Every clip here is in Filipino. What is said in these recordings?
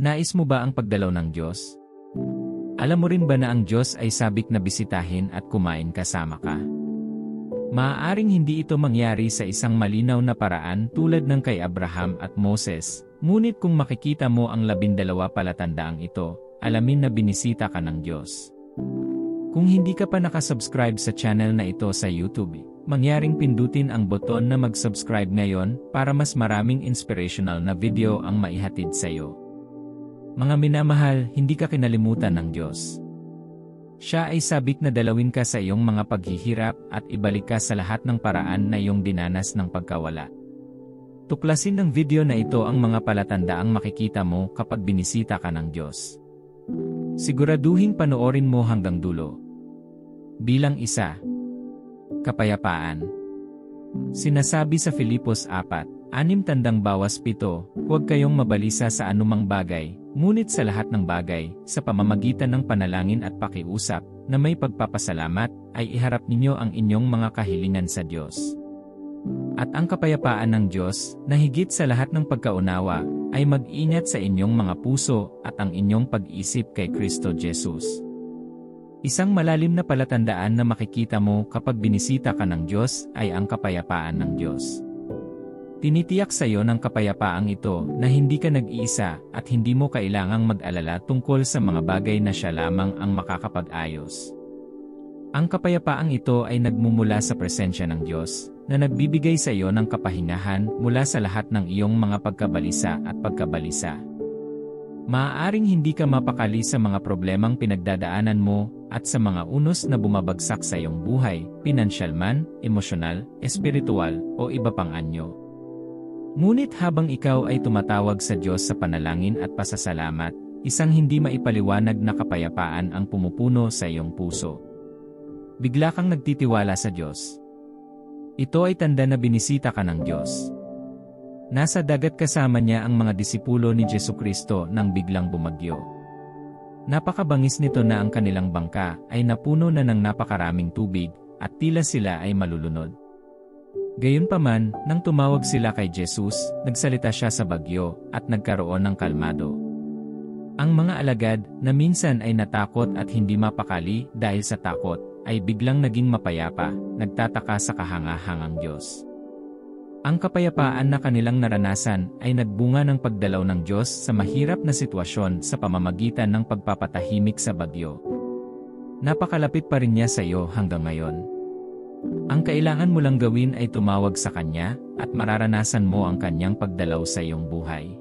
Nais mo ba ang pagdalaw ng Diyos? Alam mo rin ba na ang Diyos ay sabik na bisitahin at kumain kasama ka? Maaaring hindi ito mangyari sa isang malinaw na paraan tulad ng kay Abraham at Moses, ngunit kung makikita mo ang 12 palatandaang ito, alamin na binisita ka ng Diyos. Kung hindi ka pa nakasubscribe sa channel na ito sa YouTube, mangyaring pindutin ang buton na mag-subscribe ngayon para mas maraming inspirational na video ang maihatid sa iyo. Mga minamahal, hindi ka kinalimutan ng Diyos. Siya ay sabik na dalawin ka sa iyong mga paghihirap at ibalik ka sa lahat ng paraan na iyong dinanas ng pagkawala. Tuklasin ng video na ito ang mga palatandaang makikita mo kapag binisita ka ng Diyos. Siguraduhin panoorin mo hanggang dulo. Bilang 1. Kapayapaan. Sinasabi sa Filipos 4:6, huwag kayong mabalisa sa anumang bagay, ngunit sa lahat ng bagay, sa pamamagitan ng panalangin at pakiusap, na may pagpapasalamat, ay iharap ninyo ang inyong mga kahilingan sa Diyos. At ang kapayapaan ng Diyos, na higit sa lahat ng pagkaunawa, ay mag-ingat sa inyong mga puso at ang inyong pag-isip kay Kristo Jesus. Isang malalim na palatandaan na makikita mo kapag binisita ka ng Diyos ay ang kapayapaan ng Diyos. Tinitiyak sa iyo ng kapayapaang ito na hindi ka nag-iisa at hindi mo kailangang mag-alala tungkol sa mga bagay na siya lamang ang makakapag-ayos. Ang kapayapaang ito ay nagmumula sa presensya ng Diyos, na nagbibigay sa iyo ng kapahingahan mula sa lahat ng iyong mga pagkabalisa at pagkabalisa. Maaaring hindi ka mapakali sa mga problemang pinagdadaanan mo at sa mga unos na bumabagsak sa iyong buhay, pinansyal man, emosyonal, espiritual, o iba pang anyo. Ngunit habang ikaw ay tumatawag sa Diyos sa panalangin at pasasalamat, isang hindi maipaliwanag na kapayapaan ang pumupuno sa iyong puso. Bigla kang nagtitiwala sa Diyos. Ito ay tanda na binisita ka ng Diyos. Nasa dagat kasama niya ang mga disipulo ni Jesucristo nang biglang bumagyo. Napakabangis nito na ang kanilang bangka ay napuno na ng napakaraming tubig at tila sila ay malulunod. Gayunpaman, nang tumawag sila kay Jesus, nagsalita siya sa bagyo at nagkaroon ng kalmado. Ang mga alagad, na minsan ay natakot at hindi mapakali dahil sa takot, ay biglang naging mapayapa, nagtataka sa kahangahangang Diyos. Ang kapayapaan na kanilang naranasan ay nagbunga ng pagdalaw ng Diyos sa mahirap na sitwasyon sa pamamagitan ng pagpapatahimik sa bagyo. Napakalapit pa rin niya sa iyo hanggang ngayon. Ang kailangan mo lang gawin ay tumawag sa Kanya at mararanasan mo ang Kanyang pagdalaw sa iyong buhay.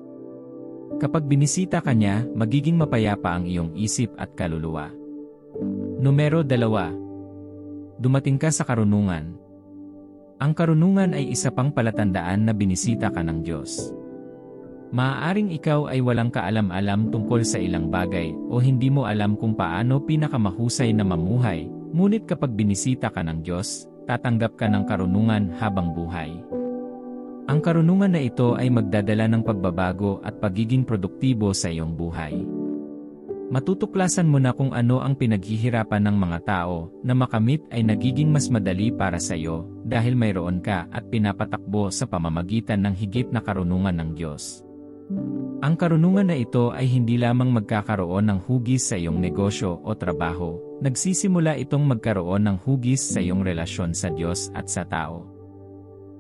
Kapag binisita ka niya, magiging mapayapa ang iyong isip at kaluluwa. Numero 2. Dumating ka sa karunungan. Ang karunungan ay isa pang palatandaan na binisita ka ng Diyos. Maaaring ikaw ay walang kaalam-alam tungkol sa ilang bagay o hindi mo alam kung paano pinakamahusay na mamuhay, ngunit kapag binisita ka ng Diyos, tatanggap ka ng karunungan habang buhay. Ang karunungan na ito ay magdadala ng pagbabago at pagiging produktibo sa iyong buhay. Matutuklasan mo na kung ano ang pinaghihirapan ng mga tao na makamit ay nagiging mas madali para sa iyo dahil mayroon ka at pinapatakbo sa pamamagitan ng higit na karunungan ng Diyos. Ang karunungan na ito ay hindi lamang magkakaroon ng hugis sa iyong negosyo o trabaho, nagsisimula itong magkaroon ng hugis sa iyong relasyon sa Diyos at sa tao.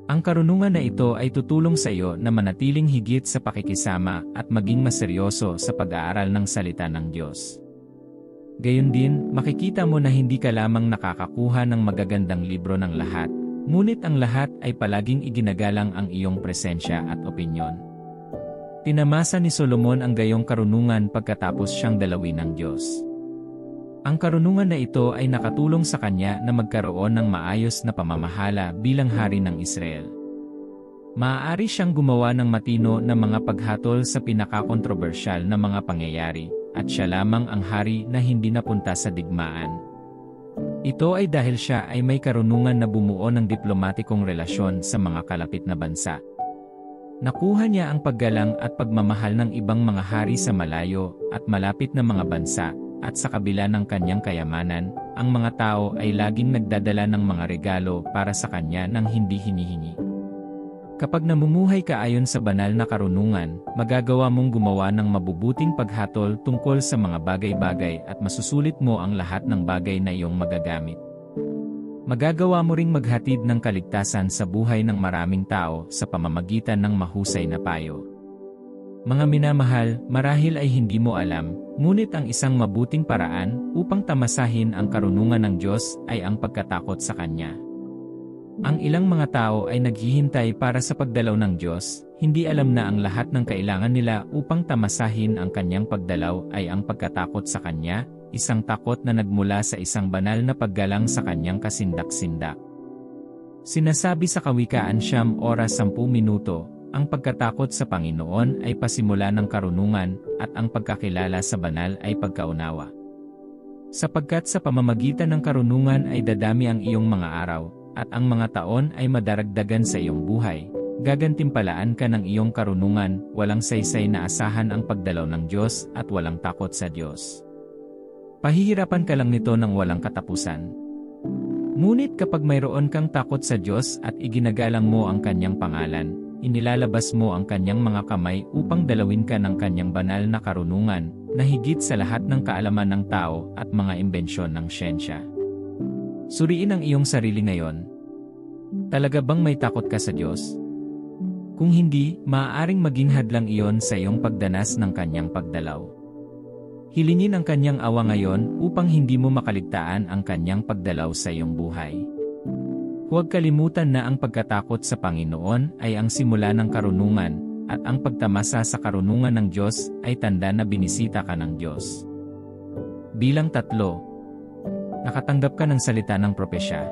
Ang karunungan na ito ay tutulong sa iyo na manatiling higit sa pakikisama at maging maseryoso sa pag-aaral ng salita ng Diyos. Gayon din, makikita mo na hindi ka lamang nakakakuha ng magagandang libro ng lahat, ngunit ang lahat ay palaging iginagalang ang iyong presensya at opinyon. Tinamasa ni Solomon ang gayong karunungan pagkatapos siyang dalawin ng Diyos. Ang karunungan na ito ay nakatulong sa kanya na magkaroon ng maayos na pamamahala bilang hari ng Israel. Maaari siyang gumawa ng matino na mga paghatol sa pinakakontrobersyal na mga pangyayari, at siya lamang ang hari na hindi napunta sa digmaan. Ito ay dahil siya ay may karunungan na bumuo ng diplomatikong relasyon sa mga kalapit na bansa. Nakuha niya ang paggalang at pagmamahal ng ibang mga hari sa malayo at malapit na mga bansa, at sa kabila ng kanyang kayamanan, ang mga tao ay laging nagdadala ng mga regalo para sa kanya nang hindi hinihingi. Kapag namumuhay ka ayon sa banal na karunungan, magagawa mong gumawa ng mabubuting paghatol tungkol sa mga bagay-bagay at masusulit mo ang lahat ng bagay na iyong magagamit. Magagawa mo ring maghatid ng kaligtasan sa buhay ng maraming tao sa pamamagitan ng mahusay na payo. Mga minamahal, marahil ay hindi mo alam, ngunit ang isang mabuting paraan upang tamasahin ang karunungan ng Diyos ay ang pagkatakot sa Kanya. Ang ilang mga tao ay naghihintay para sa pagdalaw ng Diyos, hindi alam na ang lahat ng kailangan nila upang tamasahin ang Kanyang pagdalaw ay ang pagkatakot sa Kanya, isang takot na nagmula sa isang banal na paggalang sa Kanyang kasindak-sindak. Sinasabi sa Kawikaan 9:10, ang pagkatakot sa Panginoon ay pasimula ng karunungan, at ang pagkakilala sa banal ay pagkaunawa. Sapagkat sa pamamagitan ng karunungan ay dadami ang iyong mga araw, at ang mga taon ay madaragdagan sa iyong buhay, gagantimpalaan ka ng iyong karunungan, walang saysay na asahan ang pagdalaw ng Diyos at walang takot sa Diyos. Pahihirapan ka lang nito ng walang katapusan. Ngunit kapag mayroon kang takot sa Diyos at iginagalang mo ang Kanyang pangalan, inilalabas mo ang Kanyang mga kamay upang dalawin ka ng Kanyang banal na karunungan, na higit sa lahat ng kaalaman ng tao at mga imbensyon ng siyensya. Suriin ang iyong sarili ngayon. Talaga bang may takot ka sa Diyos? Kung hindi, maaaring maging hadlang iyon sa iyong pagdanas ng Kanyang pagdalaw. Hilingin ang Kanyang awa ngayon upang hindi mo makaligtaan ang Kanyang pagdalaw sa iyong buhay. Huwag kalimutan na ang pagkatakot sa Panginoon ay ang simula ng karunungan, at ang pagtamasa sa karunungan ng Diyos ay tanda na binisita ka ng Diyos. Bilang 3. Nakatanggap ka ng salita ng propesya.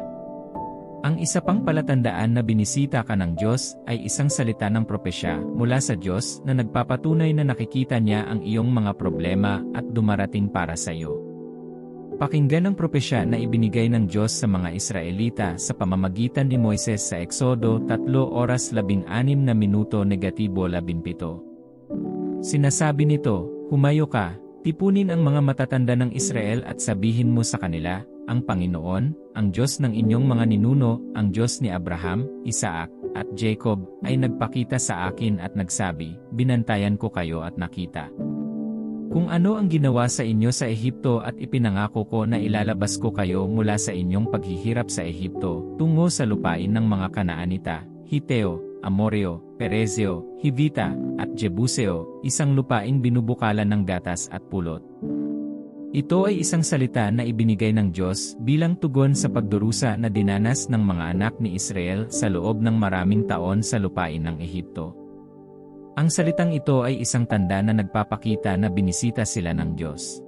Ang isa pang palatandaan na binisita ka ng Diyos ay isang salita ng propesya mula sa Diyos na nagpapatunay na nakikita niya ang iyong mga problema at dumarating para sa iyo. Pakinggan ang propesya na ibinigay ng Diyos sa mga Israelita sa pamamagitan ni Moises sa Exodo 3:17-17. Sinasabi nito, "Humayo ka, tipunin ang mga matatanda ng Israel at sabihin mo sa kanila, ang Panginoon, ang Diyos ng inyong mga ninuno, ang Diyos ni Abraham, Isaac, at Jacob, ay nagpakita sa akin at nagsabi, binantayan ko kayo at nakita. Kung ano ang ginawa sa inyo sa Ehipto at ipinangako ko na ilalabas ko kayo mula sa inyong paghihirap sa Ehipto, tungo sa lupain ng mga Kanaanita, Hiteo, Amoreo, Perezeo, Hivita, at Jebuseo, isang lupaing binubukalan ng gatas at pulot." Ito ay isang salita na ibinigay ng Diyos bilang tugon sa pagdurusa na dinanas ng mga anak ni Israel sa loob ng maraming taon sa lupain ng Ehipto. Ang salitang ito ay isang tanda na nagpapakita na binisita sila ng Diyos.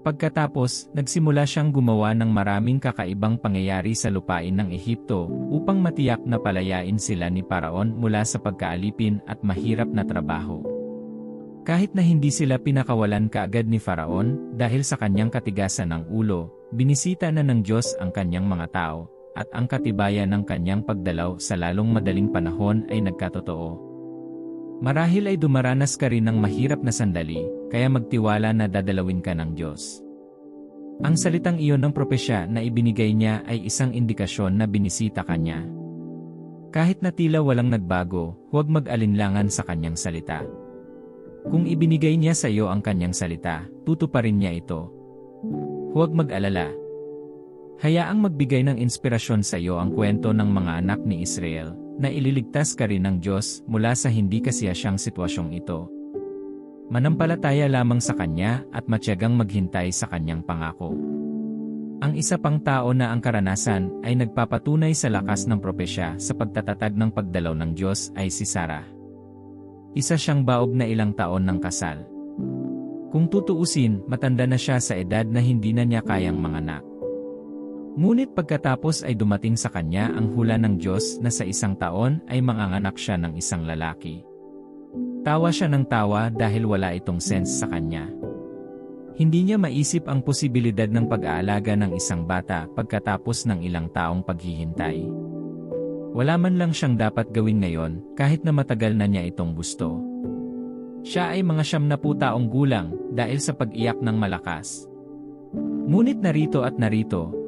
Pagkatapos, nagsimula siyang gumawa ng maraming kakaibang pangyayari sa lupain ng Ehipto upang matiyak na palayain sila ni Paraon mula sa pagkaalipin at mahirap na trabaho. Kahit na hindi sila pinakawalan kaagad ni Faraon dahil sa kanyang katigasan ng ulo, binisita na ng Diyos ang kanyang mga tao, at ang katibayan ng kanyang pagdalaw sa lalong madaling panahon ay nagkatotoo. Marahil ay dumaranas ka rin ng mahirap na sandali, kaya magtiwala na dadalawin ka ng Diyos. Ang salitang iyon ng propesya na ibinigay niya ay isang indikasyon na binisita ka niya. Kahit na tila walang nagbago, huwag mag-alinlangan sa kanyang salita. Kung ibinigay niya sa iyo ang kanyang salita, tutuparin niya ito. Huwag mag-alala. Hayaang magbigay ng inspirasyon sa iyo ang kwento ng mga anak ni Israel, na ililigtas ka rin ng Diyos mula sa hindi kasiyasyang sitwasyong ito. Manampalataya lamang sa Kanya at matiyagang maghintay sa Kanyang pangako. Ang isa pang tao na ang karanasan ay nagpapatunay sa lakas ng propesya sa pagtatatag ng pagdalaw ng Diyos ay si Sarah. Isa siyang baog na ilang taon ng kasal. Kung tutuusin, matanda na siya sa edad na hindi na niya kayang manganak. Ngunit pagkatapos ay dumating sa kanya ang hula ng Diyos na sa isang taon ay manganganak siya ng isang lalaki. Tawa siya ng tawa dahil wala itong sense sa kanya. Hindi niya maisip ang posibilidad ng pag-aalaga ng isang bata pagkatapos ng ilang taong paghihintay. Wala man lang siyang dapat gawin ngayon kahit na matagal na niya itong gusto. Siya ay mga 70 taong gulang dahil sa pag-iyak ng malakas. Ngunit narito,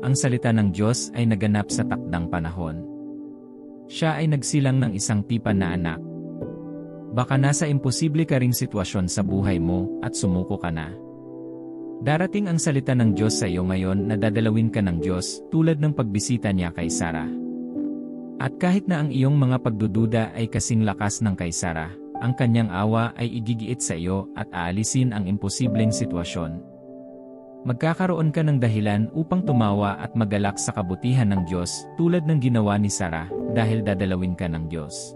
ang salita ng Diyos ay naganap sa takdang panahon. Siya ay nagsilang ng isang tipan na anak. Baka nasa imposible ka ring sitwasyon sa buhay mo at sumuko ka na. Darating ang salita ng Diyos sa iyo ngayon na dadalawin ka ng Diyos tulad ng pagbisita niya kay Sarah. At kahit na ang iyong mga pagdududa ay kasing lakas ng kay Sarah, ang kanyang awa ay igigiit sa iyo at aalisin ang imposibleng sitwasyon. Magkakaroon ka ng dahilan upang tumawa at magalak sa kabutihan ng Diyos tulad ng ginawa ni Sarah dahil dadalawin ka ng Diyos.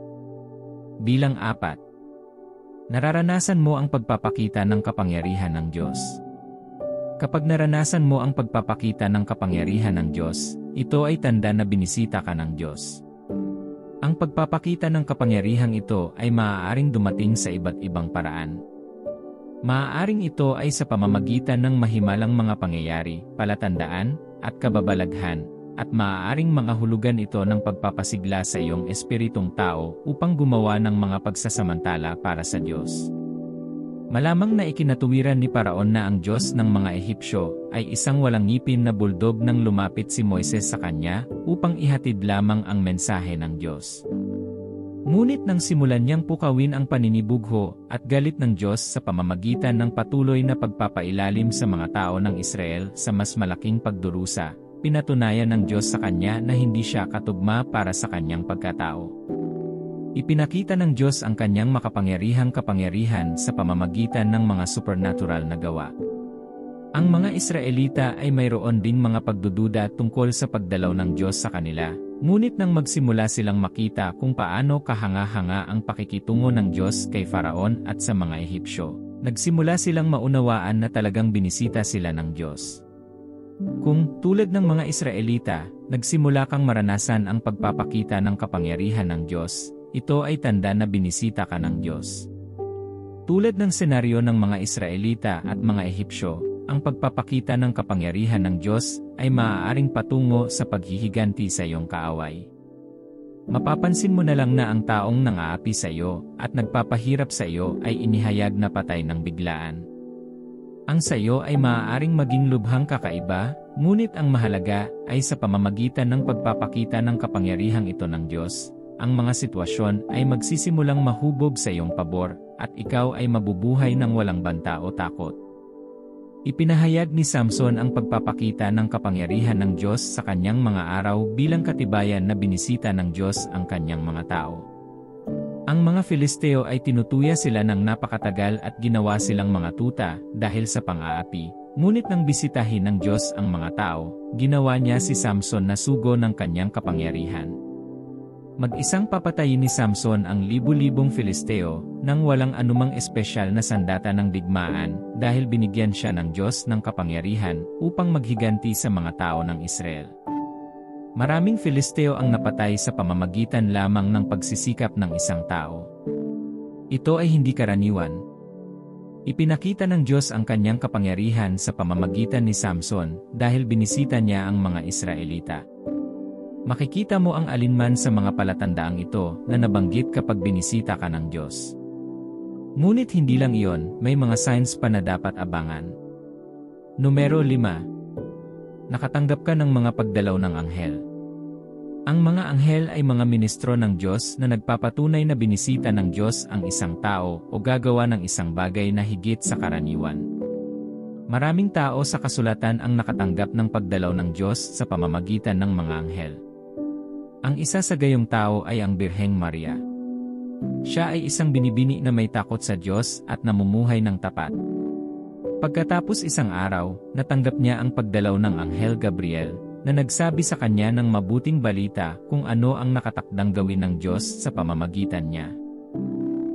Bilang 4. Nararanasan mo ang pagpapakita ng kapangyarihan ng Diyos. Kapag naranasan mo ang pagpapakita ng kapangyarihan ng Diyos, ito ay tanda na binisita ka ng Diyos. Ang pagpapakita ng kapangyarihang ito ay maaaring dumating sa iba't ibang paraan. Maaaring ito ay sa pamamagitan ng mahimalang mga pangyayari, palatandaan, at kababalaghan, at maaaring mga hulugan ito ng pagpapasigla sa iyong espiritong tao upang gumawa ng mga pagsasamantala para sa Diyos. Malamang na ikinatuwiran ni Paraon na ang Diyos ng mga Ehipsyo ay isang walang ngipin na buldog nang lumapit si Moises sa kanya upang ihatid lamang ang mensahe ng Diyos. Ngunit nang simulan niyang pukawin ang paninibugho at galit ng Diyos sa pamamagitan ng patuloy na pagpapailalim sa mga tao ng Israel sa mas malaking pagdurusa, pinatunayan ng Diyos sa kanya na hindi siya katugma para sa kanyang pagkatao. Ipinakita ng Diyos ang kanyang makapangyarihang kapangyarihan sa pamamagitan ng mga supernatural na gawa. Ang mga Israelita ay mayroon ding mga pagdududa tungkol sa pagdalaw ng Diyos sa kanila, ngunit nang magsimula silang makita kung paano kahanga-hanga ang pakikitungo ng Diyos kay Faraon at sa mga Ehipsyo, nagsimula silang maunawaan na talagang binisita sila ng Diyos. Kung, tulad ng mga Israelita, nagsimula kang maranasan ang pagpapakita ng kapangyarihan ng Diyos, ito ay tanda na binisita ka ng Diyos. Tulad ng senaryo ng mga Israelita at mga Ehipsyo, ang pagpapakita ng kapangyarihan ng Diyos ay maaaring patungo sa paghihiganti sa iyong kaaway. Mapapansin mo na lang na ang taong nang-aapi sa iyo at nagpapahirap sa iyo ay inihayag na patay ng biglaan. Ang sa iyo ay maaaring maging lubhang kakaiba, ngunit ang mahalaga ay sa pamamagitan ng pagpapakita ng kapangyarihang ito ng Diyos, ang mga sitwasyon ay magsisimulang mahubog sa iyong pabor, at ikaw ay mabubuhay ng walang banta o takot. Ipinahayag ni Samson ang pagpapakita ng kapangyarihan ng Diyos sa kanyang mga araw bilang katibayan na binisita ng Diyos ang kanyang mga tao. Ang mga Filisteo ay tinutuya sila ng napakatagal at ginawa silang mga tuta dahil sa pang-aapi, ngunit nang bisitahin ng Diyos ang mga tao, ginawa niya si Samson na sugo ng kanyang kapangyarihan. Mag-isang papatayin ni Samson ang libu-libong Filisteo nang walang anumang espesyal na sandata ng digmaan dahil binigyan siya ng Diyos ng kapangyarihan upang maghiganti sa mga tao ng Israel. Maraming Filisteo ang napatay sa pamamagitan lamang ng pagsisikap ng isang tao. Ito ay hindi karaniwan. Ipinakita ng Diyos ang kanyang kapangyarihan sa pamamagitan ni Samson dahil binisita niya ang mga Israelita. Makikita mo ang alinman sa mga palatandaang ito na nabanggit kapag binisita ka ng Diyos. Ngunit hindi lang iyon, may mga signs pa na dapat abangan. Numero 5. Nakatanggap ka ng mga pagdalaw ng anghel. Ang mga anghel ay mga ministro ng Diyos na nagpapatunay na binisita ng Diyos ang isang tao o gagawa ng isang bagay na higit sa karaniwan. Maraming tao sa kasulatan ang nakatanggap ng pagdalaw ng Diyos sa pamamagitan ng mga anghel. Ang isa sa gayong tao ay ang Birheng Maria. Siya ay isang binibini na may takot sa Diyos at namumuhay ng tapat. Pagkatapos isang araw, natanggap niya ang pagdalaw ng Anghel Gabriel, na nagsabi sa kanya ng mabuting balita kung ano ang nakatakdang gawin ng Diyos sa pamamagitan niya.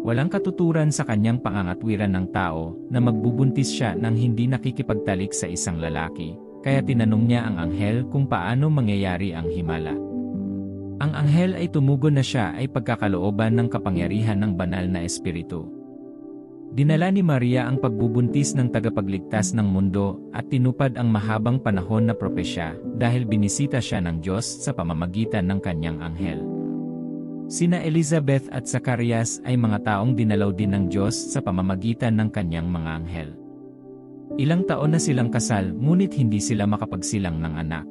Walang katuturan sa kanyang pangangatwiran ng tao na magbubuntis siya nang hindi nakikipagtalik sa isang lalaki, kaya tinanong niya ang anghel kung paano mangyayari ang himala. Ang anghel ay tumugon na siya ay pagkakalooban ng kapangyarihan ng banal na espiritu. Dinala ni Maria ang pagbubuntis ng tagapagligtas ng mundo at tinupad ang mahabang panahon na propesya dahil binisita siya ng Diyos sa pamamagitan ng kanyang anghel. Sina Elizabeth at Zacarias ay mga taong dinalaw din ng Diyos sa pamamagitan ng kanyang mga anghel. Ilang taon na silang kasal ngunit hindi sila makapagsilang ng anak.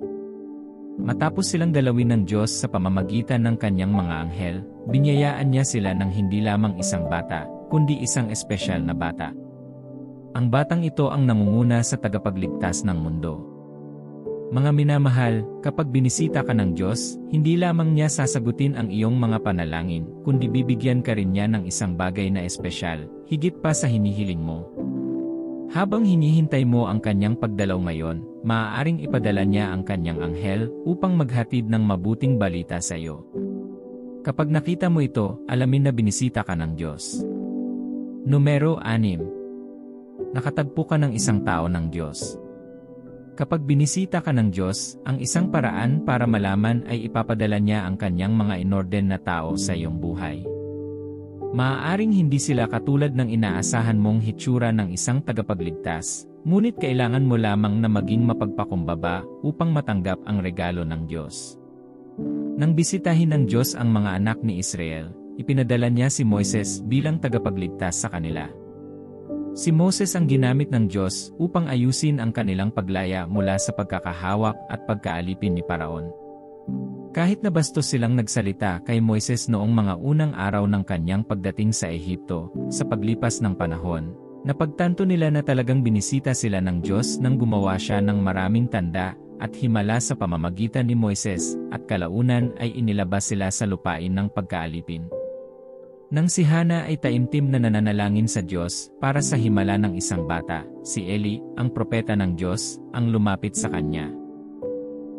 Matapos silang dalawin ng Diyos sa pamamagitan ng kanyang mga anghel, binyayaan niya sila ng hindi lamang isang bata, kundi isang espesyal na bata. Ang batang ito ang nangunguna sa tagapagligtas ng mundo. Mga minamahal, kapag binisita ka ng Diyos, hindi lamang niya sasagutin ang iyong mga panalangin, kundi bibigyan ka rin niya ng isang bagay na espesyal, higit pa sa hinihiling mo. Habang hinihintay mo ang kanyang pagdalaw ngayon, maaaring ipadala niya ang kanyang anghel upang maghatid ng mabuting balita sa iyo. Kapag nakita mo ito, alamin na binisita ka ng Diyos. Numero 6. Nakatagpo ka ng isang tao ng Diyos. Kapag binisita ka ng Diyos, ang isang paraan para malaman ay ipapadala niya ang kanyang mga inorden na tao sa iyong buhay. Maaaring hindi sila katulad ng inaasahan mong hitsura ng isang tagapagligtas, ngunit kailangan mo lamang na maging mapagpakumbaba upang matanggap ang regalo ng Diyos. Nang bisitahin ng Diyos ang mga anak ni Israel, ipinadala niya si Moises bilang tagapagligtas sa kanila. Si Moses ang ginamit ng Diyos upang ayusin ang kanilang paglaya mula sa pagkakahawak at pagkaalipin ni Paraon. Kahit na bastos silang nagsalita kay Moises noong mga unang araw ng kanyang pagdating sa Ehipto, sa paglipas ng panahon, napagtanto nila na talagang binisita sila ng Diyos nang gumawa siya ng maraming tanda at himala sa pamamagitan ni Moises, at kalaunan ay inilabas sila sa lupain ng pagkaalipin. Nang si Hana ay taimtim na nananalangin sa Diyos para sa himala ng isang bata, si Eli, ang propeta ng Diyos, ang lumapit sa kanya.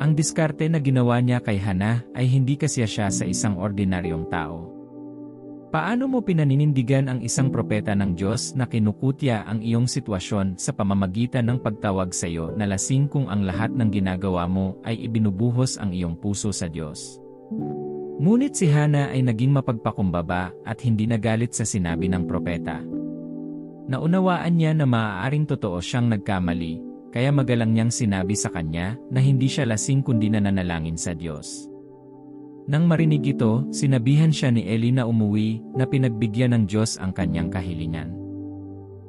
Ang diskarte na ginawa niya kay Hana ay hindi kasya siya sa isang ordinaryong tao. Paano mo pinaninindigan ang isang propeta ng Diyos na kinukutya ang iyong sitwasyon sa pamamagitan ng pagtawag sa iyo na lasing kung ang lahat ng ginagawa mo ay ibinubuhos ang iyong puso sa Diyos? Ngunit si Hana ay naging mapagpakumbaba at hindi nagalit sa sinabi ng propeta. Naunawaan niya na maaaring totoo siyang nagkamali, kaya magalang niyang sinabi sa kanya na hindi siya lasing kundi nananalangin sa Diyos. Nang marinig ito, sinabihan siya ni Eli na umuwi na pinagbigyan ng Diyos ang kanyang kahilingan.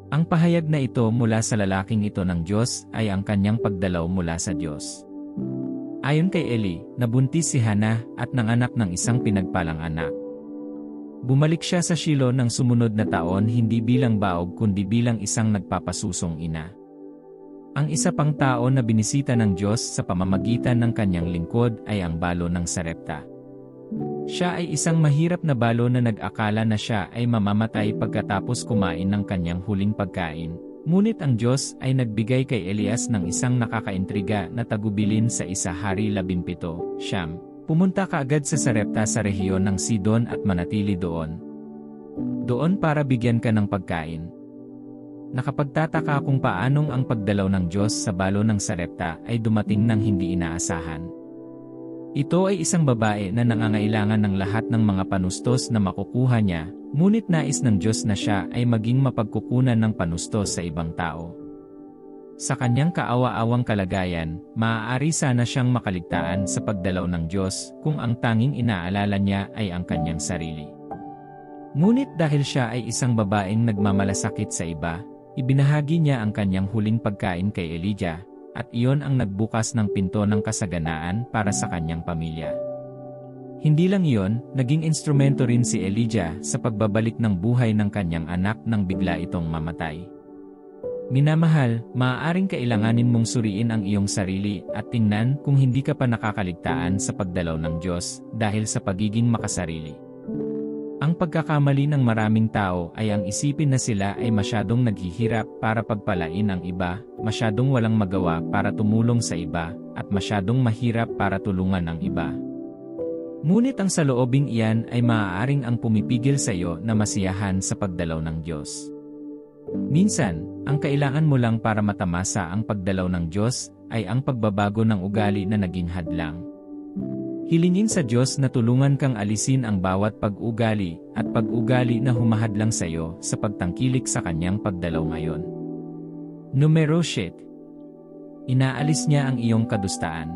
Ang pahayag na ito mula sa lalaking ito ng Diyos ay ang kanyang pagdalaw mula sa Diyos. Ayon kay Eli, nabuntis si Hana at nanganak ng isang pinagpalang anak. Bumalik siya sa Shilo ng sumunod na taon hindi bilang baog kundi bilang isang nagpapasusong ina. Ang isa pang tao na binisita ng Diyos sa pamamagitan ng kanyang lingkod ay ang balo ng Sarepta. Siya ay isang mahirap na balo na nag-akala na siya ay mamamatay pagkatapos kumain ng kanyang huling pagkain. Ngunit ang Diyos ay nagbigay kay Elias ng isang nakakaintriga na tagubilin sa 1 Hari 17, Siyam. Pumunta ka agad sa Sarepta sa rehiyon ng Sidon at manatili doon. Doon para bigyan ka ng pagkain. Nakapagtataka kung paanong ang pagdalaw ng Diyos sa balo ng Sarepta ay dumating ng hindi inaasahan. Ito ay isang babae na nangangailangan ng lahat ng mga panustos na makukuha niya, ngunit nais ng Diyos na siya ay maging mapagkukunan ng panustos sa ibang tao. Sa kanyang kaawa-awang kalagayan, maaari sana siyang makaligtaan sa pagdalaw ng Diyos kung ang tanging inaalala niya ay ang kanyang sarili. Ngunit dahil siya ay isang babaeng nagmamalasakit sa iba, ibinahagi niya ang kanyang huling pagkain kay Elijah, at iyon ang nagbukas ng pinto ng kasaganaan para sa kanyang pamilya. Hindi lang iyon, naging instrumento rin si Elijah sa pagbabalik ng buhay ng kanyang anak nang bigla itong mamatay. Minamahal, maaaring kailanganin mong suriin ang iyong sarili at tingnan kung hindi ka pa nakakaligtaan sa pagdalaw ng Diyos dahil sa pagiging makasarili. Ang pagkakamali ng maraming tao ay ang isipin na sila ay masyadong naghihirap para pagpalain ang iba, masyadong walang magawa para tumulong sa iba, at masyadong mahirap para tulungan ang iba. Ngunit ang saloobing iyan ay maaaring ang pumipigil sa iyo na masiyahan sa pagdalaw ng Diyos. Minsan, ang kailangan mo lang para matamasa ang pagdalaw ng Diyos ay ang pagbabago ng ugali na naging hadlang. Hilingin sa Diyos na tulungan kang alisin ang bawat pag-ugali at pag-ugali na humahadlang sa iyo sa pagtangkilik sa kanyang pagdalaw ngayon. Numero 7. Inaalis niya ang iyong kadustaan.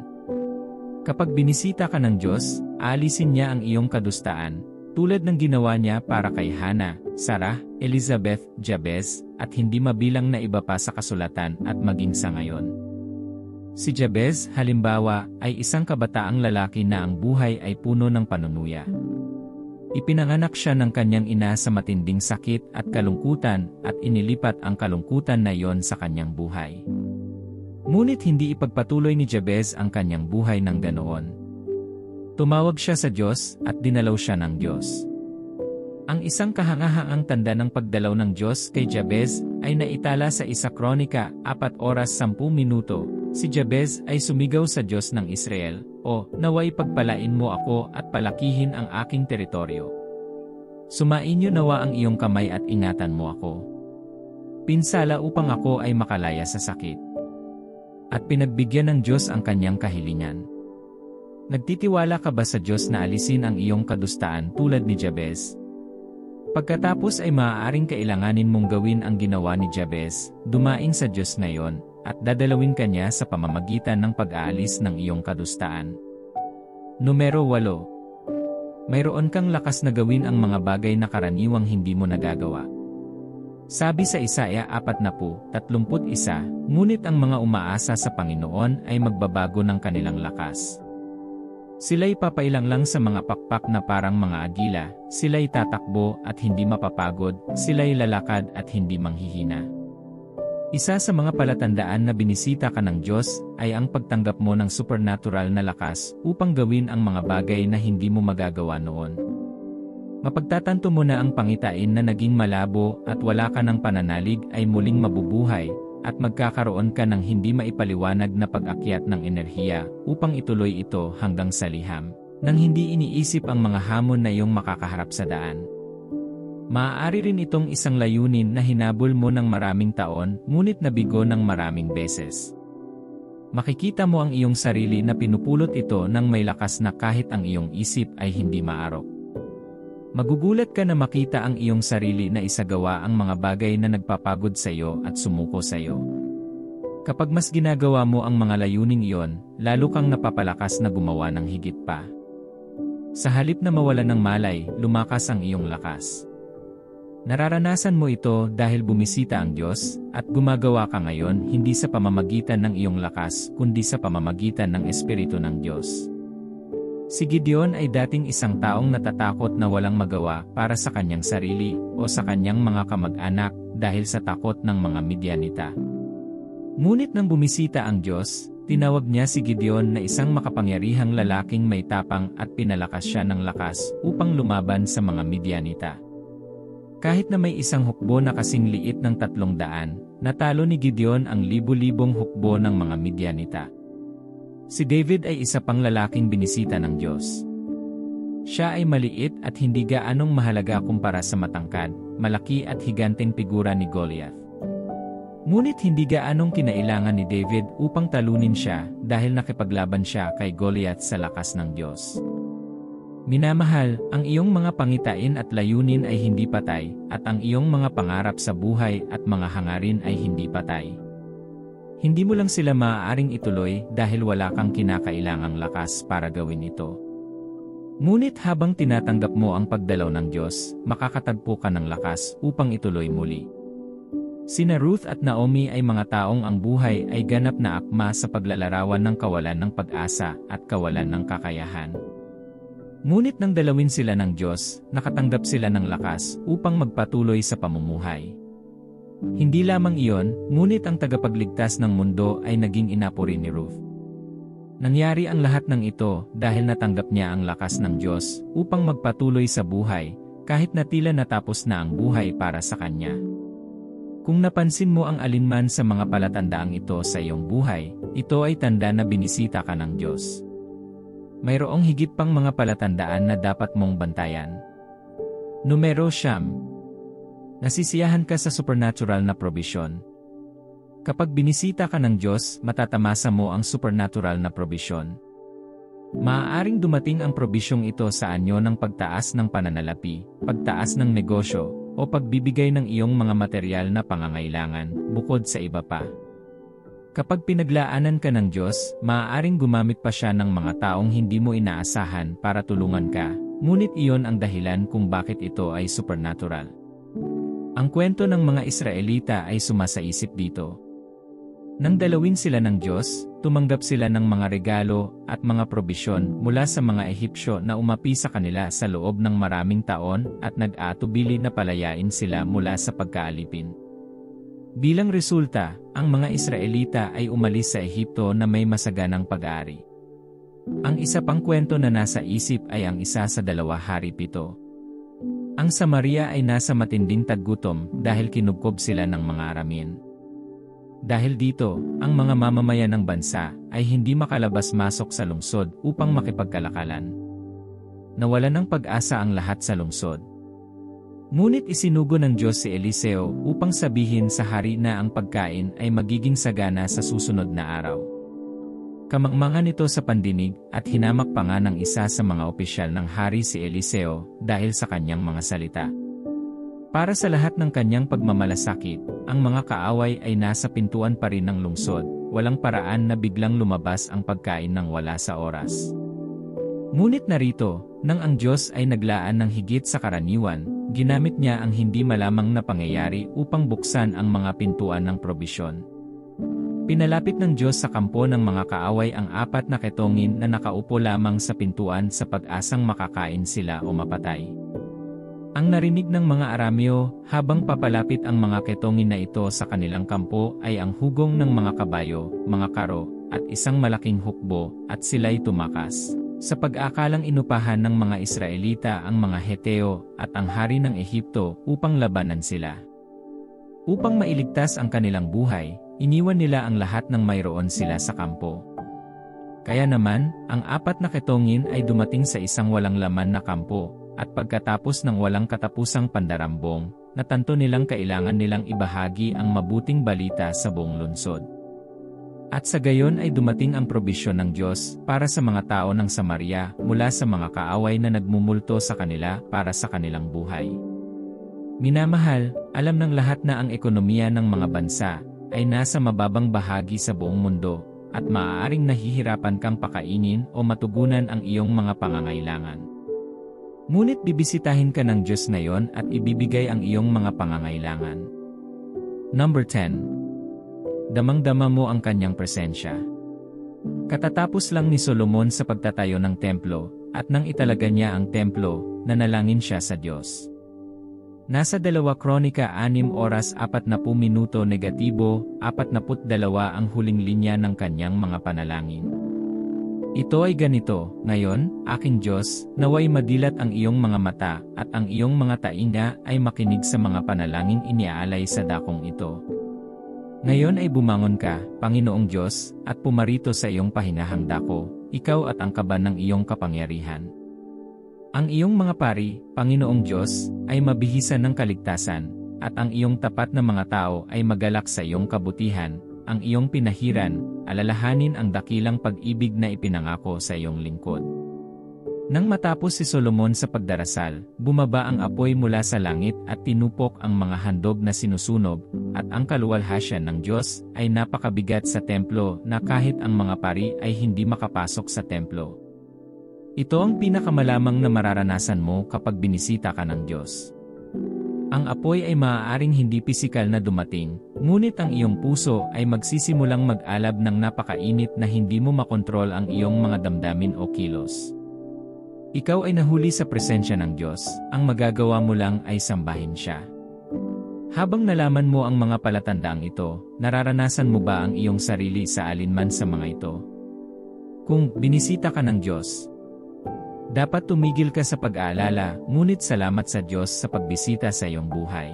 Kapag binisita ka ng Diyos, aalisin niya ang iyong kadustaan, tulad ng ginawa niya para kay Hana, Sarah, Elizabeth, Jabez, at hindi mabilang na iba pa sa kasulatan at maging sa ngayon. Si Jabez, halimbawa, ay isang kabataang lalaki na ang buhay ay puno ng panunuya. Ipinanganak siya ng kanyang ina sa matinding sakit at kalungkutan at inilipat ang kalungkutan na iyon sa kanyang buhay. Ngunit hindi ipagpatuloy ni Jabez ang kanyang buhay ng ganoon. Tumawag siya sa Diyos at dinalaw siya ng Diyos. Ang isang kahangahangang tanda ng pagdalaw ng Diyos kay Jabez ay naitala sa 1 Kronika 4:10. Si Jabez ay sumigaw sa Diyos ng Israel, "O, naway pagpalain mo ako at palakihin ang aking teritoryo. Sumainyo nawa ang iyong kamay at ingatan mo ako. Pinsala upang ako ay makalaya sa sakit." At pinagbigyan ng Diyos ang kanyang kahilingan. Nagtitiwala ka ba sa Diyos na alisin ang iyong kadustaan tulad ni Jabez? Pagkatapos ay maaaring kailanganin mong gawin ang ginawa ni Jabez, dumaing sa Diyos ngayon, at dadalawin ka niya sa pamamagitan ng pag-aalis ng iyong kadustaan. Numero 8. Mayroon kang lakas na gawin ang mga bagay na karaniwang hindi mo nagagawa. Sabi sa Isaiah 40:31, ngunit ang mga umaasa sa Panginoon ay magbabago ng kanilang lakas. Sila'y papailang lang sa mga pakpak na parang mga agila, sila'y tatakbo at hindi mapapagod, sila'y lalakad at hindi manghihina. Isa sa mga palatandaan na binisita ka ng Diyos ay ang pagtanggap mo ng supernatural na lakas upang gawin ang mga bagay na hindi mo magagawa noon. Mapagtatanto mo na ang pangitain na naging malabo at wala ka ng pananalig ay muling mabubuhay, at magkakaroon ka ng hindi maipaliwanag na pag-akyat ng enerhiya upang ituloy ito hanggang sa liham, nang hindi iniisip ang mga hamon na iyong makakaharap sa daan. Maaari rin itong isang layunin na hinabol mo ng maraming taon ngunit nabigo ng maraming beses. Makikita mo ang iyong sarili na pinupulot ito ng may lakas na kahit ang iyong isip ay hindi maarok. Magugulat ka na makita ang iyong sarili na isagawa ang mga bagay na nagpapagod sa iyo at sumuko sa iyo. Kapag mas ginagawa mo ang mga layuning iyon, lalo kang napapalakas na gumawa ng higit pa. Sa halip na mawalan ng malay, lumakas ang iyong lakas. Nararanasan mo ito dahil bumisita ang Diyos, at gumagawa ka ngayon hindi sa pamamagitan ng iyong lakas kundi sa pamamagitan ng Espiritu ng Diyos. Si Gideon ay dating isang taong natatakot na walang magawa para sa kanyang sarili o sa kanyang mga kamag-anak dahil sa takot ng mga Midianita. Ngunit nang bumisita ang Diyos, tinawag niya si Gideon na isang makapangyarihang lalaking may tapang at pinalakas siya ng lakas upang lumaban sa mga Midianita. Kahit na may isang hukbo na kasing liit ng 300, natalo ni Gideon ang libu-libong hukbo ng mga Midianita. Si David ay isa pang lalaking binisita ng Diyos. Siya ay maliit at hindi gaanong mahalaga kumpara sa matangkad, malaki at higanteng figura ni Goliath. Ngunit hindi gaanong kinailangan ni David upang talunin siya dahil nakipaglaban siya kay Goliath sa lakas ng Diyos. Minamahal, ang iyong mga pangitain at layunin ay hindi patay, at ang iyong mga pangarap sa buhay at mga hangarin ay hindi patay. Hindi mo lang sila maaaring ituloy dahil wala kang kinakailangang lakas para gawin ito. Ngunit habang tinatanggap mo ang pagdalaw ng Diyos, makakatagpo ka ng lakas upang ituloy muli. Sina Ruth at Naomi ay mga taong ang buhay ay ganap na akma sa paglalarawan ng kawalan ng pag-asa at kawalan ng kakayahan. Ngunit nang dalawin sila ng Diyos, nakatanggap sila ng lakas upang magpatuloy sa pamumuhay. Hindi lamang iyon, ngunit ang tagapagligtas ng mundo ay naging inapo rin ni Ruth. Nangyari ang lahat ng ito dahil natanggap niya ang lakas ng Diyos upang magpatuloy sa buhay, kahit na tila natapos na ang buhay para sa kanya. Kung napansin mo ang alinman sa mga palatandaang ito sa iyong buhay, ito ay tanda na binisita ka ng Diyos. Mayroong higit pang mga palatandaan na dapat mong bantayan. Numero 9. Nasisiyahan ka sa supernatural na probisyon. Kapag binisita ka ng Diyos, matatamasa mo ang supernatural na probisyon. Maaaring dumating ang probisyong ito sa anyo ng pagtaas ng pananalapi, pagtaas ng negosyo, o pagbibigay ng iyong mga material na pangangailangan, bukod sa iba pa. Kapag pinaglaanan ka ng Diyos, maaaring gumamit pa siya ng mga taong hindi mo inaasahan para tulungan ka, ngunit iyon ang dahilan kung bakit ito ay supernatural. Ang kwento ng mga Israelita ay sumasaisip dito. Nang dalawin sila ng Diyos, tumanggap sila ng mga regalo at mga probisyon mula sa mga Ehipsyo na umapi sa kanila sa loob ng maraming taon at nag-atubili na palayain sila mula sa pagkaalipin. Bilang resulta, ang mga Israelita ay umalis sa Ehipto na may masaganang pag-aari. Ang isa pang kwento na nasa isip ay ang 1 Hari 7. Ang Samaria ay nasa matinding taggutom dahil kinubkob sila ng mga Aramean. Dahil dito, ang mga mamamayan ng bansa ay hindi makalabas-masok sa lungsod upang makipagkalakalan. Nawalan ng pag-asa ang lahat sa lungsod. Ngunit isinugo ng Diyos si Eliseo upang sabihin sa hari na ang pagkain ay magiging sagana sa susunod na araw. Kamangmangan ito sa pandinig at hinamak pa nga ng isa sa mga opisyal ng hari si Eliseo dahil sa kanyang mga salita. Para sa lahat ng kanyang pagmamalasakit, ang mga kaaway ay nasa pintuan pa rin ng lungsod, walang paraan na biglang lumabas ang pagkain ng wala sa oras. Ngunit narito, nang ang Diyos ay naglaan ng higit sa karaniwan, ginamit niya ang hindi malamang na pangyayari upang buksan ang mga pintuan ng probisyon. Pinalapit ng Diyos sa kampo ng mga kaaway ang 4 na ketongin na nakaupo lamang sa pintuan sa pag-asang makakain sila o mapatay. Ang narinig ng mga Arameo habang papalapit ang mga ketongin na ito sa kanilang kampo ay ang hugong ng mga kabayo, mga karo, at isang malaking hukbo, at sila'y tumakas. Sa pag-akalang inupahan ng mga Israelita ang mga Heteo at ang hari ng Ehipto upang labanan sila. Upang mailigtas ang kanilang buhay, iniwan nila ang lahat ng mayroon sila sa kampo. Kaya naman, ang 4 na ketongin ay dumating sa isang walang laman na kampo, at pagkatapos ng walang katapusang pandarambong, natanto nilang kailangan nilang ibahagi ang mabuting balita sa buong lungsod. At sa gayon ay dumating ang probisyon ng Diyos para sa mga tao ng Samaria mula sa mga kaaway na nagmumulto sa kanila para sa kanilang buhay. Minamahal, alam ng lahat na ang ekonomiya ng mga bansa ay nasa mababang bahagi sa buong mundo, at maaaring nahihirapan kang pakainin o matugunan ang iyong mga pangangailangan. Ngunit bibisitahin ka ng Diyos ngayon at ibibigay ang iyong mga pangangailangan. Number 10. Damang-dama mo ang kanyang presensya. Katatapos lang ni Solomon sa pagtatayo ng templo, at nang italaga niya ang templo, nanalangin siya sa Diyos. Nasa 2 Kronika 6:40 negatibo, 42 ang huling linya ng kanyang mga panalangin. Ito ay ganito, ngayon, aking Diyos, naway madilat ang iyong mga mata, at ang iyong mga tainga ay makinig sa mga panalangin iniaalay sa dakong ito. Ngayon ay bumangon ka, Panginoong Diyos, at pumarito sa iyong pahinahang dako, ikaw at ang kaban ng iyong kapangyarihan. Ang iyong mga pari, Panginoong Diyos, ay mabihisan ng kaligtasan, at ang iyong tapat na mga tao ay magalak sa iyong kabutihan, ang iyong pinahiran, alalahanin ang dakilang pag-ibig na ipinangako sa iyong lingkod. Nang matapos si Solomon sa pagdarasal, bumaba ang apoy mula sa langit at tinupok ang mga handog na sinusunog, at ang kaluwalhasyan ng Diyos ay napakabigat sa templo na kahit ang mga pari ay hindi makapasok sa templo. Ito ang pinakamalamang na mararanasan mo kapag binisita ka ng Diyos. Ang apoy ay maaaring hindi pisikal na dumating, ngunit ang iyong puso ay magsisimulang mag-alab ng napakainit na hindi mo makontrol ang iyong mga damdamin o kilos. Ikaw ay nahuli sa presensya ng Diyos, ang magagawa mo lang ay sambahin siya. Habang nalaman mo ang mga palatandaang ito, nararanasan mo ba ang iyong sarili sa alinman sa mga ito? Kung binisita ka ng Diyos, dapat tumigil ka sa pag-aalala, ngunit salamat sa Diyos sa pagbisita sa iyong buhay.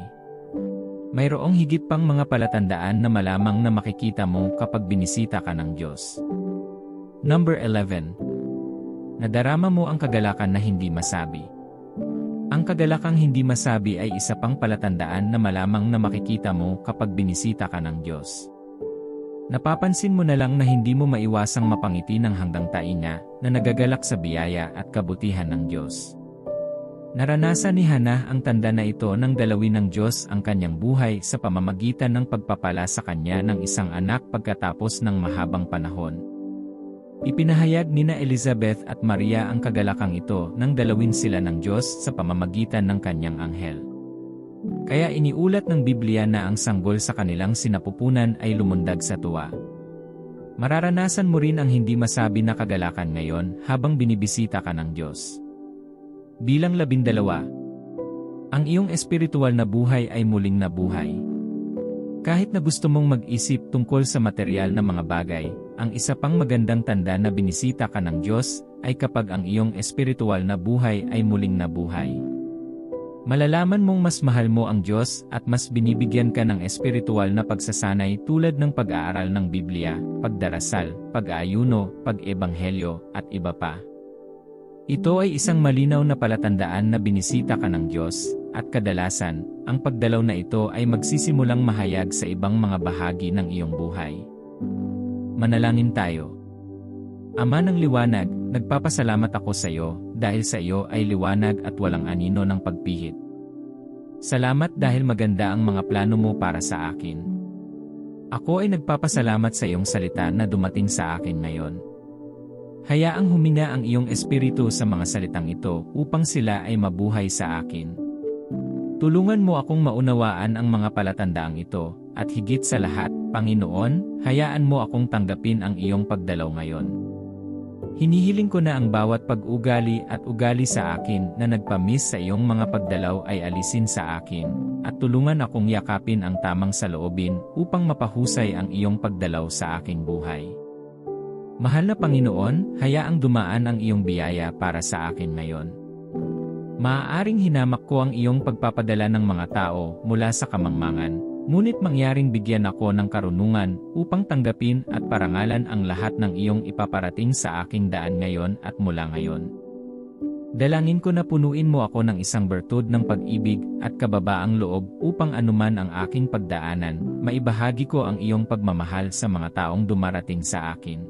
Mayroong higit pang mga palatandaan na malamang na makikita mo kapag binisita ka ng Diyos. Number 11. Nadarama mo ang kagalakan na hindi masabi. Ang kagalakang hindi masabi ay isa pang palatandaan na malamang na makikita mo kapag binisita ka ng Diyos. Napapansin mo na lang na hindi mo maiwasang mapangiti ng hanggang tainga na nagagalak sa biyaya at kabutihan ng Diyos. Naranasan ni Hannah ang tanda na ito nang dalawin ng Diyos ang kanyang buhay sa pamamagitan ng pagpapala sa kanya ng isang anak pagkatapos ng mahabang panahon. Ipinahayag nina Elizabeth at Maria ang kagalakang ito nang dalawin sila ng Diyos sa pamamagitan ng kanyang anghel. Kaya iniulat ng Biblia na ang sanggol sa kanilang sinapupunan ay lumundag sa tuwa. Mararanasan mo rin ang hindi masabi na kagalakan ngayon habang binibisita ka ng Diyos. Bilang 12. Ang iyong espiritual na buhay ay muling nabuhay. Kahit na gusto mong mag-isip tungkol sa material na mga bagay, ang isa pang magandang tanda na binisita ka ng Diyos ay kapag ang iyong espiritual na buhay ay muling nabuhay. Malalaman mong mas mahal mo ang Diyos at mas binibigyan ka ng espiritual na pagsasanay tulad ng pag-aaral ng Biblia, pagdarasal, pag-aayuno, pag-ebanghelyo, at iba pa. Ito ay isang malinaw na palatandaan na binisita ka ng Diyos, at kadalasan, ang pagdalaw na ito ay magsisimulang mahayag sa ibang mga bahagi ng iyong buhay. Manalangin tayo. Ama ng liwanag, nagpapasalamat ako sa iyo dahil sa iyo ay liwanag at walang anino ng pagpihit. Salamat dahil maganda ang mga plano mo para sa akin. Ako ay nagpapasalamat sa iyong salita na dumating sa akin ngayon. Hayaang huminga ang iyong espiritu sa mga salitang ito upang sila ay mabuhay sa akin. Tulungan mo akong maunawaan ang mga palatandaang ito, at higit sa lahat, Panginoon, hayaan mo akong tanggapin ang iyong pagdalaw ngayon. Hinihiling ko na ang bawat pag-ugali at ugali sa akin na nagpamiss sa iyong mga pagdalaw ay alisin sa akin, at tulungan akong yakapin ang tamang saloobin upang mapahusay ang iyong pagdalaw sa aking buhay. Mahal na Panginoon, hayaang dumaan ang iyong biyaya para sa akin ngayon. Maaaring hinamak ko ang iyong pagpapadala ng mga tao mula sa kamangmangan, ngunit mangyaring bigyan ako ng karunungan upang tanggapin at parangalan ang lahat ng iyong ipaparating sa aking daan ngayon at mula ngayon. Dalangin ko na punuin mo ako ng isang bertud ng pag-ibig at kababaang loob upang anuman ang aking pagdaanan, maibahagi ko ang iyong pagmamahal sa mga taong dumarating sa akin.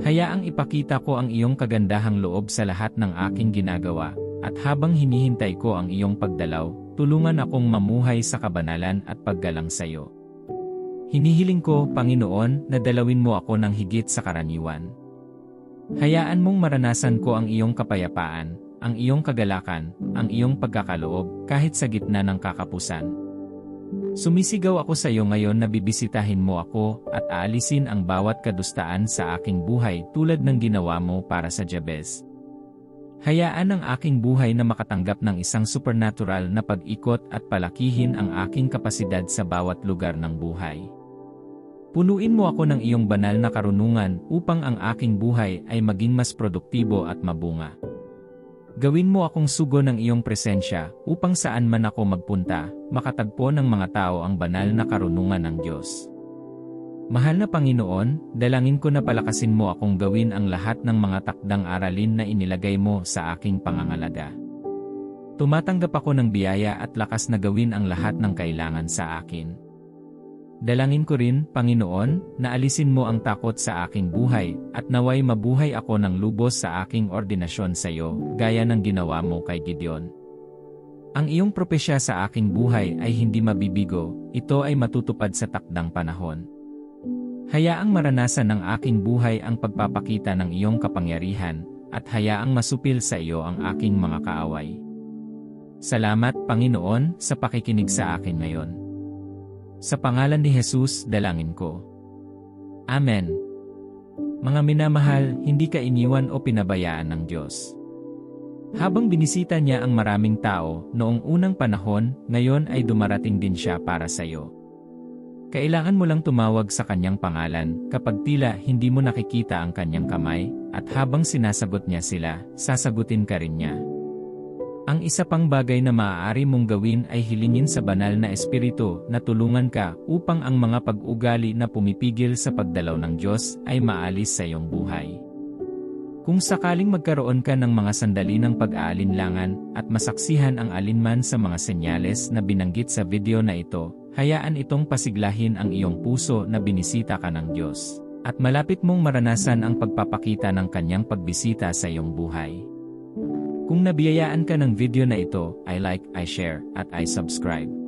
Hayaang ipakita ko ang iyong kagandahang loob sa lahat ng aking ginagawa, at habang hinihintay ko ang iyong pagdalaw, tulungan akong mamuhay sa kabanalan at paggalang sa iyo. Hinihiling ko, Panginoon, na dalawin mo ako ng higit sa karaniwan. Hayaan mong maranasan ko ang iyong kapayapaan, ang iyong kagalakan, ang iyong pagkakaloob, kahit sa gitna ng kakapusan. Sumisigaw ako sa iyo ngayon na bibisitahin mo ako at aalisin ang bawat kadustaan sa aking buhay tulad ng ginawa mo para sa Jabez. Hayaan ang aking buhay na makatanggap ng isang supernatural na pag-ikot at palakihin ang aking kapasidad sa bawat lugar ng buhay. Punuin mo ako ng iyong banal na karunungan upang ang aking buhay ay maging mas produktibo at mabunga. Gawin mo akong sugo ng iyong presensya upang saan man ako magpunta, makatagpo ng mga tao ang banal na karunungan ng Diyos. Mahal na Panginoon, dalangin ko na palakasin mo akong gawin ang lahat ng mga takdang aralin na inilagay mo sa aking pangangalaga. Tumatanggap ako ng biyaya at lakas na gawin ang lahat ng kailangan sa akin. Dalangin ko rin, Panginoon, na alisin mo ang takot sa aking buhay, at naway mabuhay ako ng lubos sa aking ordinasyon sa iyo, gaya ng ginawa mo kay Gideon. Ang iyong propesya sa aking buhay ay hindi mabibigo, ito ay matutupad sa takdang panahon. Hayaang maranasan ng aking buhay ang pagpapakita ng iyong kapangyarihan, at hayaang masupil sa iyo ang aking mga kaaway. Salamat, Panginoon, sa pakikinig sa akin ngayon. Sa pangalan ni Jesus, dalangin ko. Amen. Mga minamahal, hindi ka iniwan o pinabayaan ng Diyos. Habang binisita niya ang maraming tao noong unang panahon, ngayon ay dumarating din siya para sa iyo. Kailangan mo lang tumawag sa kanyang pangalan kapag tila hindi mo nakikita ang kanyang kamay, at habang sinasagot niya sila, sasagutin ka rin niya. Ang isa pang bagay na maaari mong gawin ay hilingin sa banal na espiritu na tulungan ka upang ang mga pag-ugali na pumipigil sa pagdalaw ng Diyos ay maalis sa iyong buhay. Kung sakaling magkaroon ka ng mga sandali ng pag-aalinlangan at masaksihan ang alinman sa mga senyales na binanggit sa video na ito, hayaan itong pasiglahin ang iyong puso na binisita ka ng Diyos, at malapit mong maranasan ang pagpapakita ng kanyang pagbisita sa iyong buhay. Kung nabiyayaan ka ng video na ito, I like, I share, at I subscribe.